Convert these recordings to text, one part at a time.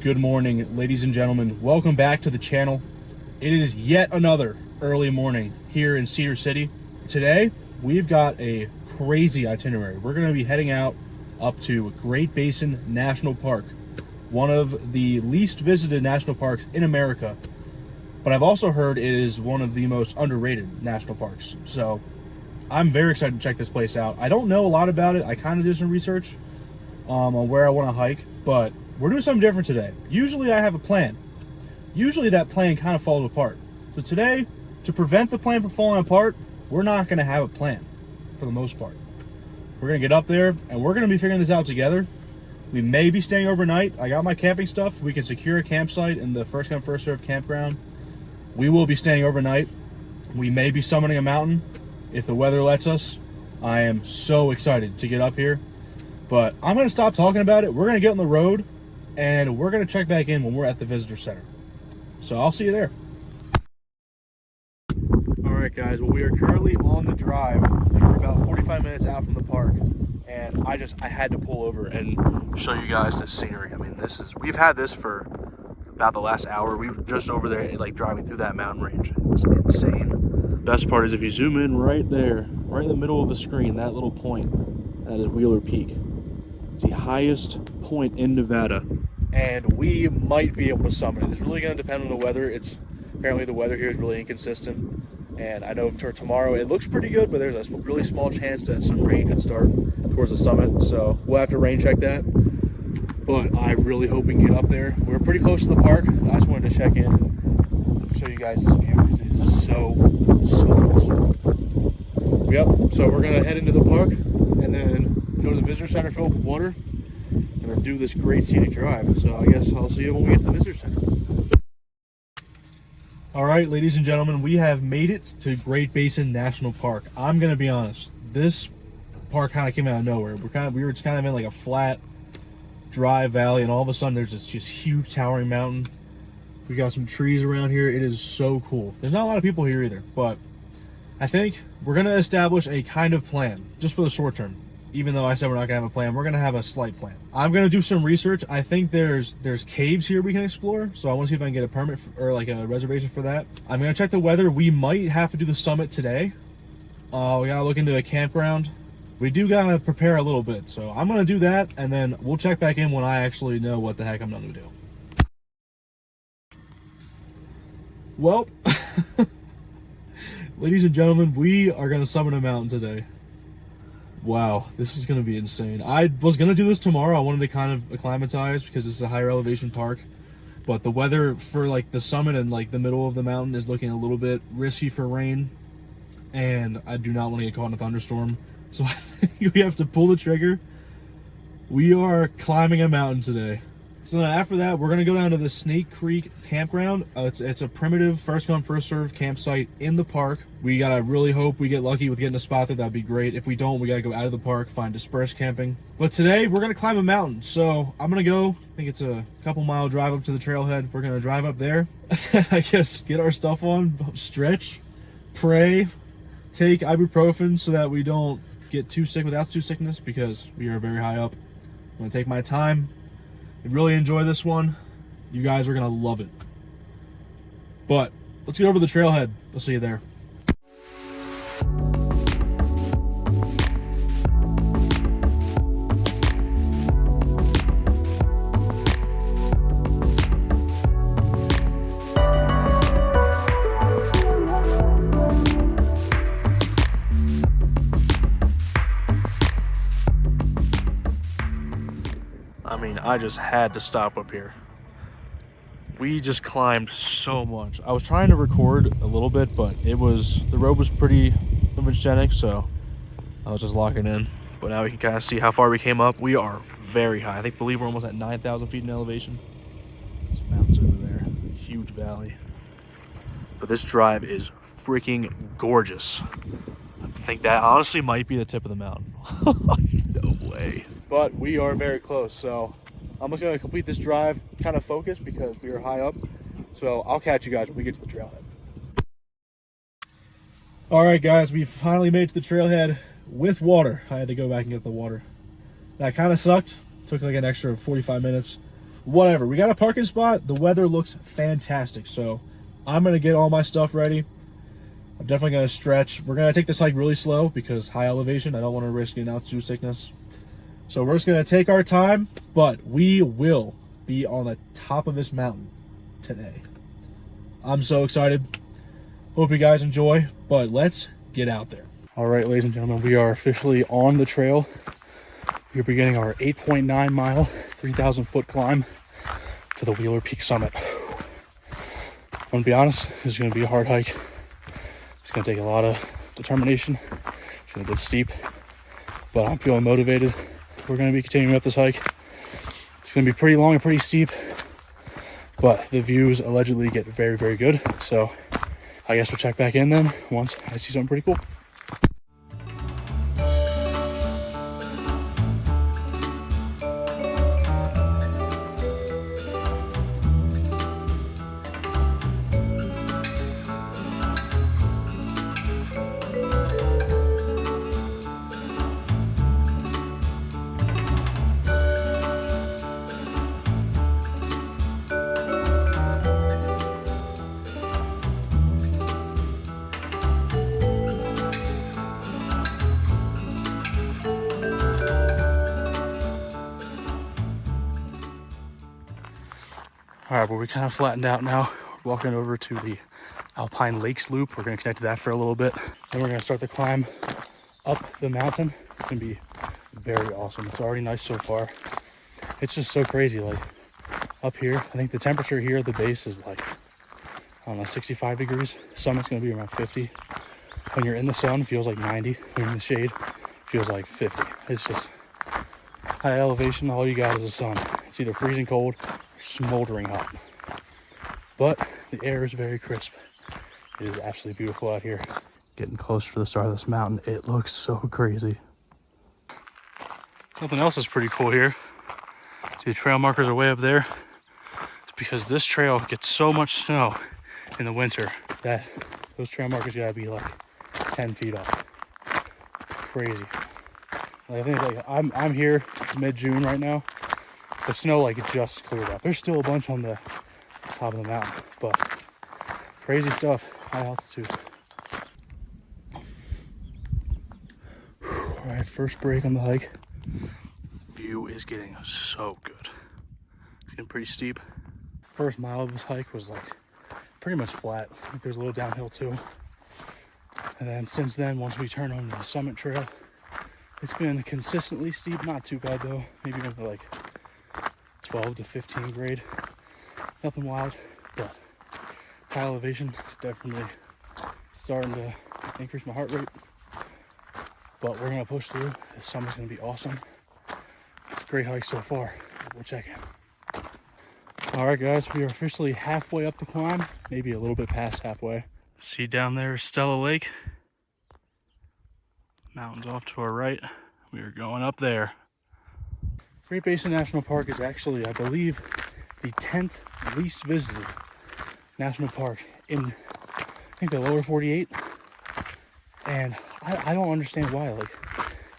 Good morning, ladies and gentlemen. Welcome back to the channel. It is yet another early morning here in Cedar City. Today, we've got a crazy itinerary. We're going to be heading out up to Great Basin National Park, one of the least visited national parks in America. But I've also heard it is one of the most underrated national parks. So I'm very excited to check this place out. I don't know a lot about it. I kind of did some research on where I want to hike, but we're doing something different today. Usually I have a plan. Usually that plan kind of falls apart. So today, to prevent the plan from falling apart, we're not going to have a plan for the most part. We're going to get up there and we're going to be figuring this out together. We may be staying overnight. I got my camping stuff. We can secure a campsite in the first come first served campground. We will be staying overnight. We may be summiting a mountain if the weather lets us. I am so excited to get up here. But I'm going to stop talking about it. We're going to get on the road and we're going to check back in when we're at the visitor center. So I'll see you there. All right, guys. Well, we are currently on the drive. We're about 45 minutes out from the park. And I had to pull over and show you guys this scenery. I mean, we've had this for about the last hour. We were just over there, like driving through that mountain range. It was insane. Best part is if you zoom in right there, right in the middle of the screen, that little point, that is Wheeler Peak. It's the highest point in Nevada, and we might be able to summit it. It's really going to depend on the weather. Apparently the weather here is really inconsistent, and I know for tomorrow it looks pretty good, but there's a really small chance that some rain could start towards the summit, so we'll have to rain check that. But I really hope we can get up there. We're pretty close to the park. I just wanted to check in and show you guys this view because it is so awesome. Yep, so we're gonna head into the park and then go to the visitor center, fill up with water, and then do this great scenic drive. So I guess I'll see you when we get to the visitor center. All right, ladies and gentlemen, we have made it to Great Basin National Park. I'm gonna be honest, this park kind of came out of nowhere. We were kind of in like a flat, dry valley, and all of a sudden there's this just huge towering mountain. We got some trees around here. It is so cool. There's not a lot of people here either, but I think we're gonna establish a kind of plan just for the short term. Even though I said we're not gonna have a plan, we're gonna have a slight plan. I'm gonna do some research. I think there's caves here we can explore, so I want to see if I can get a permit or like a reservation for that. I'm gonna check the weather. We might have to do the summit today. We gotta look into a campground. We do gotta prepare a little bit, so I'm gonna do that, and then we'll check back in when I actually know what the heck I'm gonna do. Well, ladies and gentlemen, we are gonna summit a mountain today. Wow, this is gonna be insane. I was gonna do this tomorrow. I wanted to kind of acclimatize because it's a higher elevation park, but the weather for like the summit and like the middle of the mountain is looking a little bit risky for rain, and I do not want to get caught in a thunderstorm. So I think we have to pull the trigger. We are climbing a mountain today. So then after that, we're going to go down to the Snake Creek campground. It's a primitive first come first served campsite in the park. We got to really hope we get lucky with getting a spot there. That'd be great. If we don't, we got to go out of the park, find dispersed camping. But today we're going to climb a mountain. So I'm going to go, I think it's a couple mile drive up to the trailhead. We're going to drive up there. I guess get our stuff on, stretch, pray, take ibuprofen so that we don't get too sick with altitude sickness because we are very high up. I'm going to take my time. I really enjoy this one. You guys are gonna love it. But let's get over the trailhead. I'll see you there. I mean, I just had to stop up here. We just climbed so much. I was trying to record a little bit, but the road was pretty photogenic, so I was just locking in. But now we can kind of see how far we came up. We are very high. I believe we're almost at 9,000 feet in elevation. There's mountains over there, huge valley. But this drive is freaking gorgeous. I think that honestly might be the tip of the mountain. No way. But we are very close, so I'm just going to complete this drive kind of focused because we are high up. So I'll catch you guys when we get to the trailhead. All right, guys, we finally made it to the trailhead with water. I had to go back and get the water. That kind of sucked. Took like an extra 45 minutes. whatever. We got a parking spot. The weather looks fantastic, so I'm gonna get all my stuff ready. I'm definitely gonna stretch. We're gonna take this hike really slow because high elevation. I don't want to risk getting altitude sickness. So we're just gonna take our time, but we will be on the top of this mountain today. I'm so excited. Hope you guys enjoy, but let's get out there. All right, ladies and gentlemen, we are officially on the trail. We're beginning our 8.9 mile, 3,000 foot climb to the Wheeler Peak summit. I'm gonna be honest, this is gonna be a hard hike. It's gonna take a lot of determination. It's gonna get steep, but I'm feeling motivated. We're gonna be continuing up this hike. It's gonna be pretty long and pretty steep, but the views allegedly get very, very good. So I guess we'll check back in then once I see something pretty cool. All right, well, we kind of flattened out now. We're walking over to the Alpine Lakes Loop. We're gonna connect to that for a little bit. Then we're gonna start the climb up the mountain. It's gonna be very awesome. It's already nice so far. It's just so crazy, like up here. I think the temperature here at the base is like, I don't know, 65 degrees. Summit's gonna be around 50. When you're in the sun, it feels like 90. When you're in the shade, it feels like 50. It's just high elevation, all you got is the sun. It's either freezing cold, smoldering hot, but the air is very crisp. It is absolutely beautiful out here. Getting closer to the start of this mountain, it looks so crazy. Something else is pretty cool here. See, the trail markers are way up there. It's because this trail gets so much snow in the winter that those trail markers gotta be like 10 feet up. Crazy. I think like I'm here mid-June right now. The snow like it just cleared up. There's still a bunch on the top of the mountain, but crazy stuff, high altitude. All right, first break on the hike. View is getting so good. It's getting pretty steep. First mile of this hike was like pretty much flat. I think there's a little downhill too. And then since then, once we turn on the summit trail, it's been consistently steep. Not too bad though. Maybe over like 12 to 15 grade. Nothing wild, but high elevation is definitely starting to increase my heart rate. But we're gonna push through. This summer's gonna be awesome. It's a great hike so far. We'll check in. All right, guys, we are officially halfway up the climb, maybe a little bit past halfway. See down there is Stella Lake. Mountains off to our right. We are going up there. Great Basin National Park is actually, I believe, the 10th least visited national park in, I think, the lower 48. And I don't understand why. Like,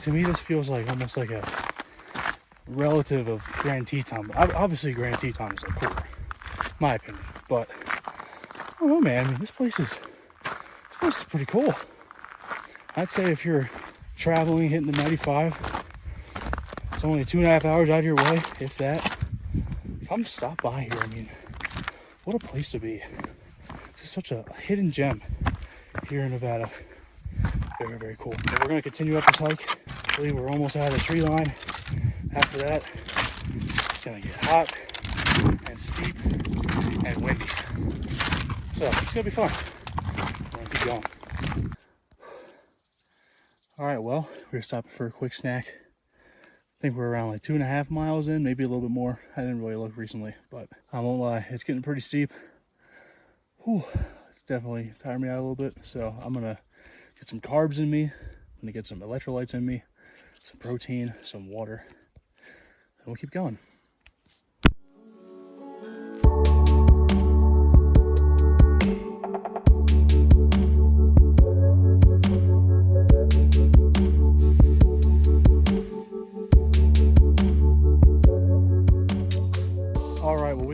to me, this feels like almost like a relative of Grand Teton. Obviously, Grand Teton is like cooler, my opinion. But I don't know, man. I mean, this place is pretty cool. I'd say if you're traveling, hitting the 95. It's only 2.5 hours out of your way, if that. Come stop by here. I mean, what a place to be. This is such a hidden gem here in Nevada. Very, very cool. But we're going to continue up this hike. I believe we're almost out of the tree line. After that, it's going to get hot and steep and windy. So it's going to be fun. We're going to keep going. All right, well, we're going to stop for a quick snack. I think we're around like 2.5 miles in, maybe a little bit more. I didn't really look recently, but I won't lie, it's getting pretty steep. Whew, it's definitely tired me out a little bit. So I'm gonna get some carbs in me. I'm gonna get some electrolytes in me, some protein, some water, and we'll keep going.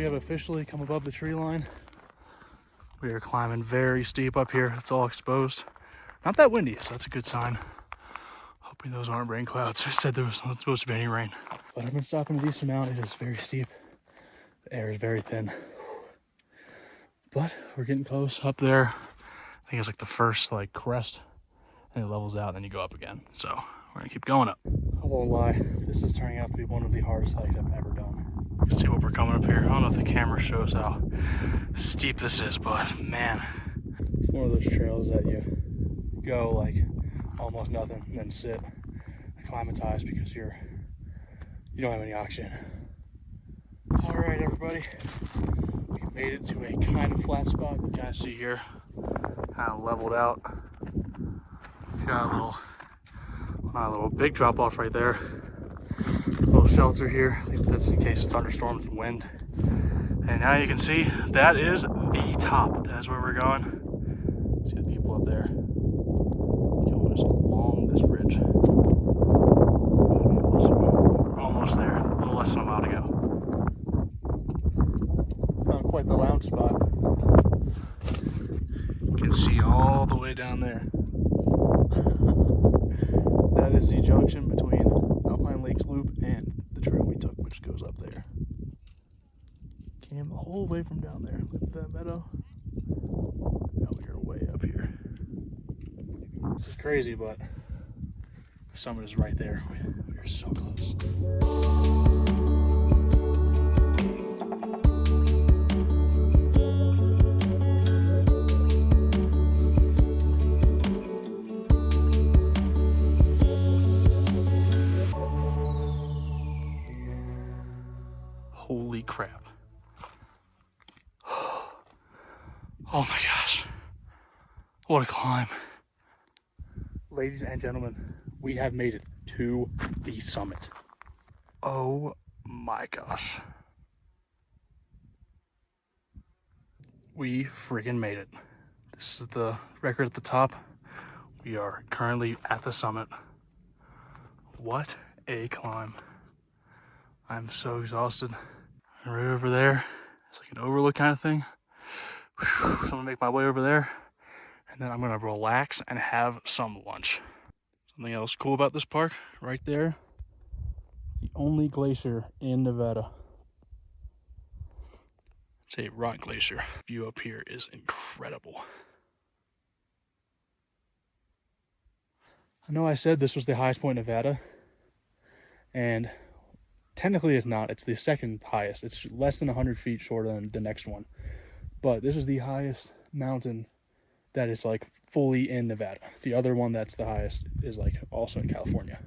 we have officially come above the tree line. We are climbing very steep up here. It's all exposed. Not that windy, so that's a good sign. Hoping those aren't rain clouds. I said there was not supposed to be any rain. But I've been stopping at Eastern Mount. It is very steep. The air is very thin. But we're getting close up there. I think it's like the first like crest, and it levels out, and then you go up again. So we're gonna keep going up. I won't lie, this is turning out to be one of the hardest hikes I've ever done. You see what we're coming up here. I don't know if the camera shows how steep this is, but man, it's one of those trails that you go like almost nothing and then sit, acclimatize because you don't have any oxygen. All right, everybody, we made it to a kind of flat spot. You guys see here, kind of leveled out. Got a little big drop off right there. A little shelter here. I think that's in case of thunderstorms and wind. And now you can see that is the top. That's where we're going. See the people up there. Going just along this ridge. We're almost there. A little less than a mile to go. Found quite the lounge spot. You can see all the way down there. That is the junction between Alpine Lakes Loop and the trail we took, which goes up there. Came the whole way from down there. Look at that meadow. Now we are way up here. This is crazy, but the summit is right there. We are so close. Holy crap. Oh my gosh. What a climb. Ladies and gentlemen, we have made it to the summit. Oh my gosh. We freaking made it. This is the record at the top. We are currently at the summit. What a climb. I'm so exhausted. Right over there, it's like an overlook kind of thing. So I'm gonna make my way over there, and then I'm gonna relax and have some lunch. Something else cool about this park, right there, the only glacier in Nevada. It's a rock glacier. View up here is incredible. I know I said this was the highest point in Nevada, and technically it's not. It's the second highest. It's less than 100 feet shorter than the next one. But this is the highest mountain that is like fully in Nevada. The other one that's the highest is like also in California.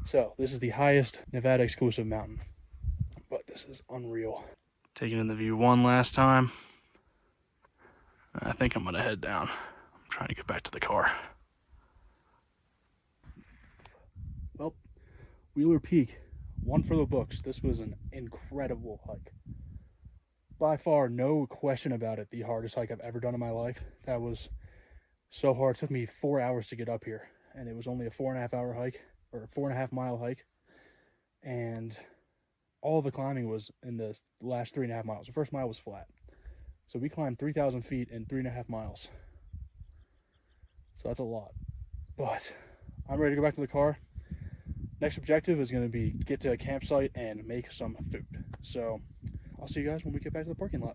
So this is the highest Nevada exclusive mountain. But this is unreal. Taking in the view one last time. I think I'm gonna head down. I'm trying to get back to the car. Well, Wheeler Peak. One for the books. This was an incredible hike. By far, no question about it, the hardest hike I've ever done in my life. That was so hard. It took me 4 hours to get up here, and it was only a 4.5 hour hike, or a 4.5 mile hike. And all of the climbing was in the last 3.5 miles. The first mile was flat. So we climbed 3,000 feet in 3.5 miles. So that's a lot. But I'm ready to go back to the car. Next objective is going to be get to a campsite and make some food. So I'll see you guys when we get back to the parking lot.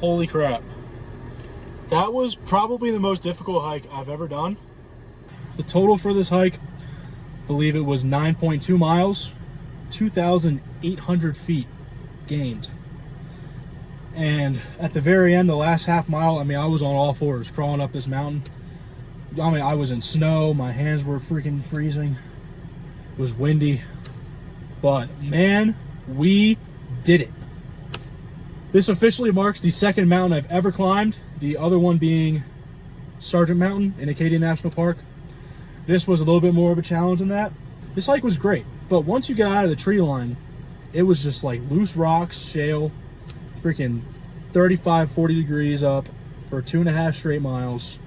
Holy crap. That was probably the most difficult hike I've ever done. The total for this hike, I believe it was 9.2 miles, 2,800 feet gained. And at the very end, the last half mile, I mean, I was on all fours crawling up this mountain. I mean, I was in snow, my hands were freaking freezing. It was windy, but man, we did it. This officially marks the second mountain I've ever climbed, the other one being Sargent Mountain in Acadia National Park. This was a little bit more of a challenge than that. This hike was great, but once you get out of the tree line, it was just like loose rocks, shale, freaking 35, 40 degrees up for 2.5 straight miles.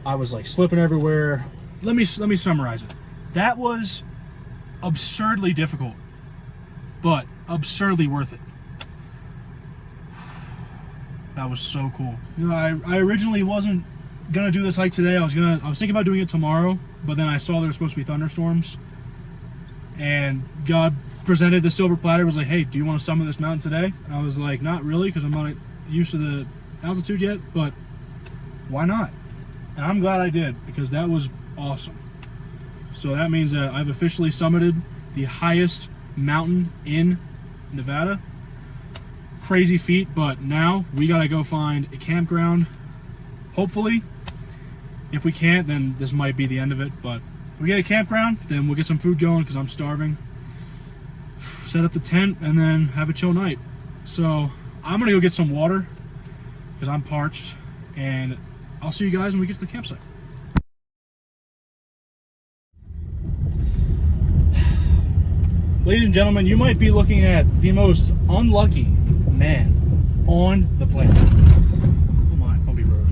I was like slipping everywhere. Let me summarize it. That was absurdly difficult, but absurdly worth it. That was so cool. You know, I originally wasn't gonna do this hike today. I was thinking about doing it tomorrow, but then I saw there were supposed to be thunderstorms, and God presented the silver platter. Was like, hey, do you want to summit this mountain today? And I was like, not really, because I'm not used to the altitude yet, but why not? And I'm glad I did, because that was awesome. So that means that I've officially summited the highest mountain in Nevada. Crazy feat, but now we gotta go find a campground. Hopefully, if we can't, then this might be the end of it, but if we get a campground, then we'll get some food going, because I'm starving. Set up the tent and then have a chill night. So I'm gonna go get some water because I'm parched, and I'll see you guys when we get to the campsite. Ladies and gentlemen, you might be looking at the most unlucky man on the planet. Come on, bumpy road.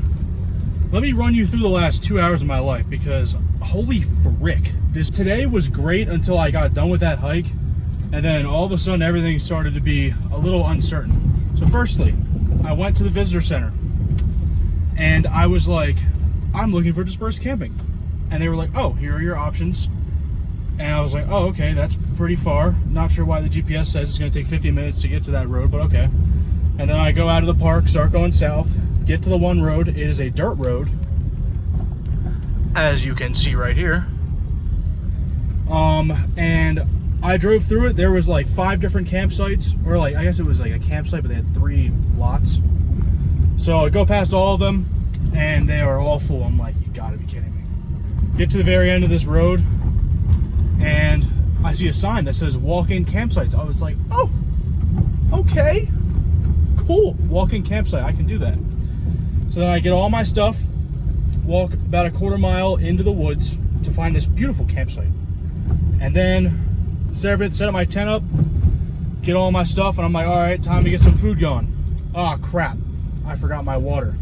Let me run you through the last 2 hours of my life, because holy frick. Today was great until I got done with that hike, and then all of a sudden everything started to be a little uncertain. So firstly, I went to the visitor center, and I was like, I'm looking for dispersed camping. And they were like, oh, here are your options. And I was like, oh, okay, that's pretty far. Not sure why the GPS says it's gonna take 50 minutes to get to that road, but okay. And then I go out of the park, start going south, get to the one road. It is a dirt road, as you can see right here. And I drove through it. There was like 5 different campsites, or like, I guess it was like a campsite, but they had 3 lots. So I go past all of them, and they are all full. I'm like, you gotta be kidding me. Get to the very end of this road, and I see a sign that says walk-in campsites. I was like, oh, okay, cool, walk-in campsite, I can do that. So then I get all my stuff, walk about a 1/4 mile into the woods to find this beautiful campsite, and then set up my tent up, get all my stuff, and I'm like, all right, time to get some food going. Oh crap, I forgot my water.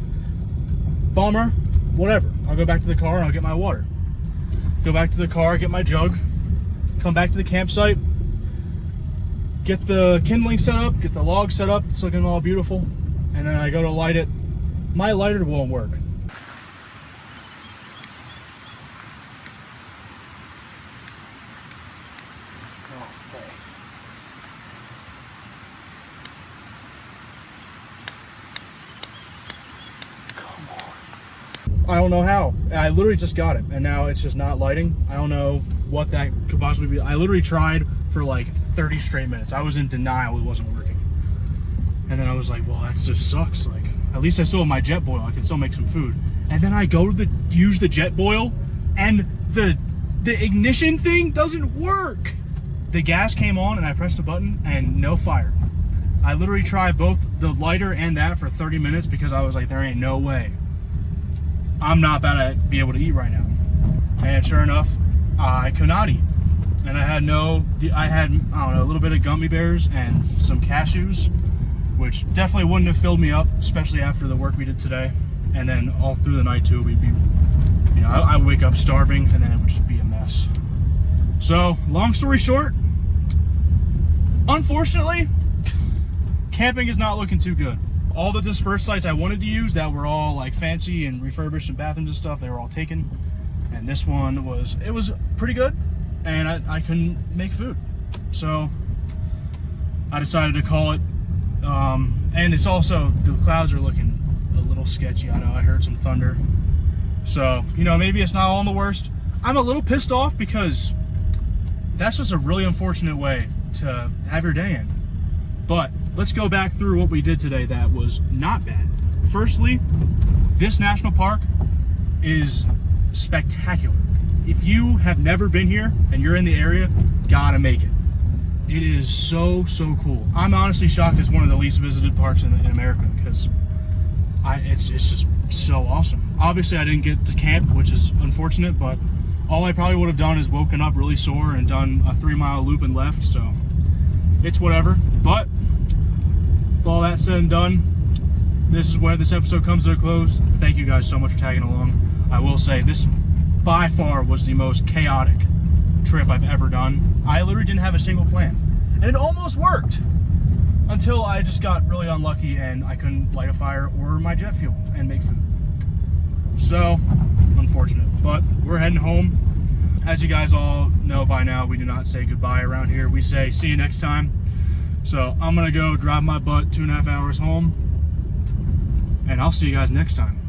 Bummer, whatever. I'll go back to the car and I'll get my water. Go back to the car, get my jug, come back to the campsite, get the kindling set up, get the log set up, it's looking all beautiful, and then I go to light it. My lighter won't work. I don't know how. I literally just got it, and now it's just not lighting. I don't know what that could possibly be. I literally tried for like 30 straight minutes. I was in denial it wasn't working. And then I was like, well, that just sucks. Like, at least I still have my jet boil. I can still make some food. And then I go to use the jet boil, and the ignition thing doesn't work. The gas came on, and I pressed the button, and no fire. I literally tried both the lighter and that for 30 minutes because I was like, there ain't no way I'm not about to be able to eat right now. And sure enough, I could not eat. And I had, I don't know, a little bit of gummy bears and some cashews, which definitely wouldn't have filled me up, especially after the work we did today. And then all through the night too, we'd be, you know, I would wake up starving, and then it would just be a mess. So, long story short, unfortunately, camping is not looking too good. All the dispersed sites I wanted to use that were all like fancy and refurbished and bathrooms and stuff, they were all taken. And this one was pretty good, and I couldn't make food. So I decided to call it. And it's also, the clouds are looking a little sketchy. I know I heard some thunder. So, you know, maybe it's not all in the worst. I'm a little pissed off because that's just a really unfortunate way to have your day in. But let's go back through what we did today that was not bad. Firstly, this national park is spectacular. If you have never been here and you're in the area, gotta make it. It is so cool. I'm honestly shocked it's one of the least visited parks in America because it's just so awesome. Obviously, I didn't get to camp, which is unfortunate, but all I probably would have done is woken up really sore and done a 3-mile loop and left, so it's whatever. But with all that said and done, this is where this episode comes to a close. Thank you guys so much for tagging along. I will say this by far was the most chaotic trip I've ever done. I literally didn't have a single plan, and it almost worked until I just got really unlucky and I couldn't light a fire or my jet fuel and make food. So unfortunate, but we're heading home. As you guys all know by now, we do not say goodbye around here. We say see you next time. So I'm gonna go drive my butt 2.5 hours home, and I'll see you guys next time.